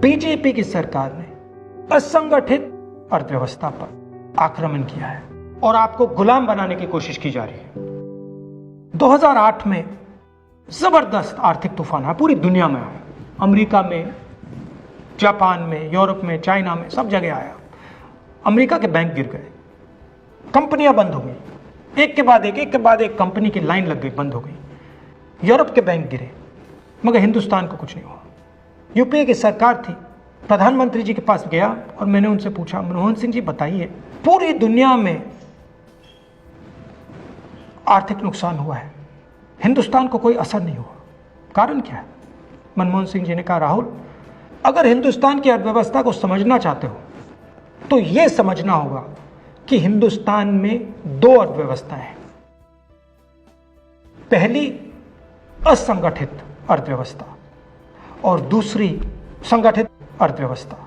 BJP की सरकार ने असंगठित अर्थव्यवस्था पर आक्रमण किया है और आपको गुलाम बनाने की कोशिश की जा रही है। 2008 में जबरदस्त आर्थिक तूफान है, पूरी दुनिया में आया, अमेरिका में, जापान में, यूरोप में, चाइना में, सब जगह आया। अमेरिका के बैंक गिर गए, कंपनियां बंद हो गई, एक के बाद एक कंपनी की लाइन लग गई, बंद हो गई। यूरोप के बैंक गिरे, मगर हिंदुस्तान को कुछ नहीं हुआ। यूपीए की सरकार थी, प्रधानमंत्री जी के पास गया और मैंने उनसे पूछा, मनमोहन सिंह जी बताइए, पूरी दुनिया में आर्थिक नुकसान हुआ है, हिंदुस्तान को कोई असर नहीं हुआ, कारण क्या है? मनमोहन सिंह जी ने कहा, राहुल, अगर हिंदुस्तान की अर्थव्यवस्था को समझना चाहते हो तो यह समझना होगा कि हिंदुस्तान में दो अर्थव्यवस्थाएं हैं। पहली असंगठित अर्थव्यवस्था और दूसरी संगठित अर्थव्यवस्था।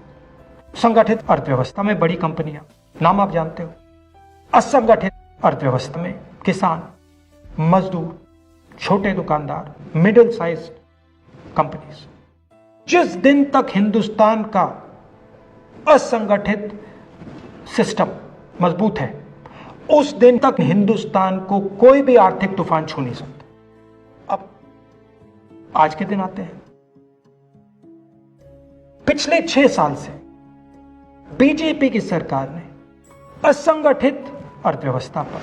संगठित अर्थव्यवस्था में बड़ी कंपनियां, नाम आप जानते हो। असंगठित अर्थव्यवस्था में किसान, मजदूर, छोटे दुकानदार, मिडिल साइज कंपनीज। जिस दिन तक हिंदुस्तान का असंगठित सिस्टम मजबूत है, उस दिन तक हिंदुस्तान को कोई भी आर्थिक तूफान छू नहीं सकता। अब आज के दिन आते हैं। पिछले 6 साल से बीजेपी की सरकार ने असंगठित अर्थव्यवस्था पर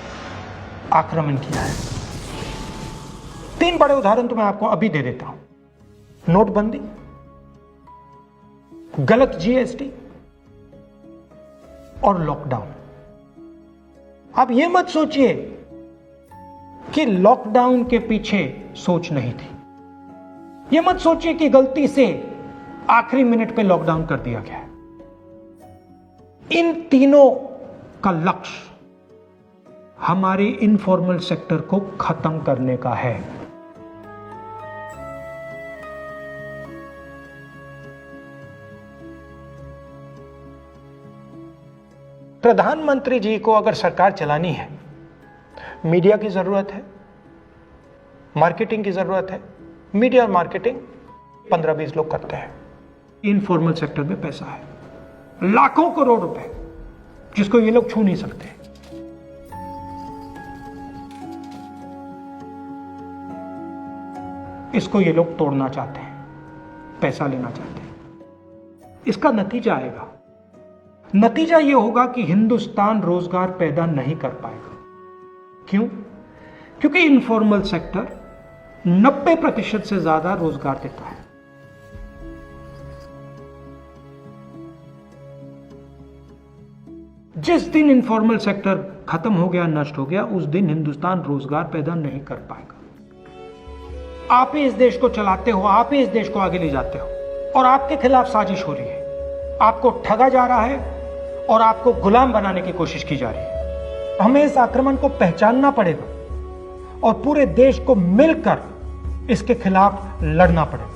आक्रमण किया है। 3 बड़े उदाहरण तो मैं आपको अभी दे देता हूं। नोटबंदी, गलत जीएसटी और लॉकडाउन। आप यह मत सोचिए कि लॉकडाउन के पीछे सोच नहीं थी। यह मत सोचिए कि गलती से आखिरी मिनट पे लॉकडाउन कर दिया गया है। इन तीनों का लक्ष्य हमारे इनफॉर्मल सेक्टर को खत्म करने का है। प्रधानमंत्री जी को अगर सरकार चलानी है, मीडिया की जरूरत है, मार्केटिंग की जरूरत है। मीडिया और मार्केटिंग 15-20 लोग करते हैं। इनफॉर्मल सेक्टर में पैसा है, लाखों करोड़ रुपए, जिसको ये लोग छू नहीं सकते। इसको ये लोग तोड़ना चाहते हैं, पैसा लेना चाहते हैं। इसका नतीजा आएगा। नतीजा यह होगा कि हिंदुस्तान रोजगार पैदा नहीं कर पाएगा। क्यों? क्योंकि इनफॉर्मल सेक्टर 90% से ज्यादा रोजगार देता है। जिस दिन इनफॉर्मल सेक्टर खत्म हो गया, नष्ट हो गया, उस दिन हिंदुस्तान रोजगार पैदा नहीं कर पाएगा। आप ही इस देश को चलाते हो, आप ही इस देश को आगे ले जाते हो, और आपके खिलाफ साजिश हो रही है। आपको ठगा जा रहा है और आपको गुलाम बनाने की कोशिश की जा रही है। हमें इस आक्रमण को पहचानना पड़ेगा और पूरे देश को मिलकर इसके खिलाफ लड़ना पड़ेगा।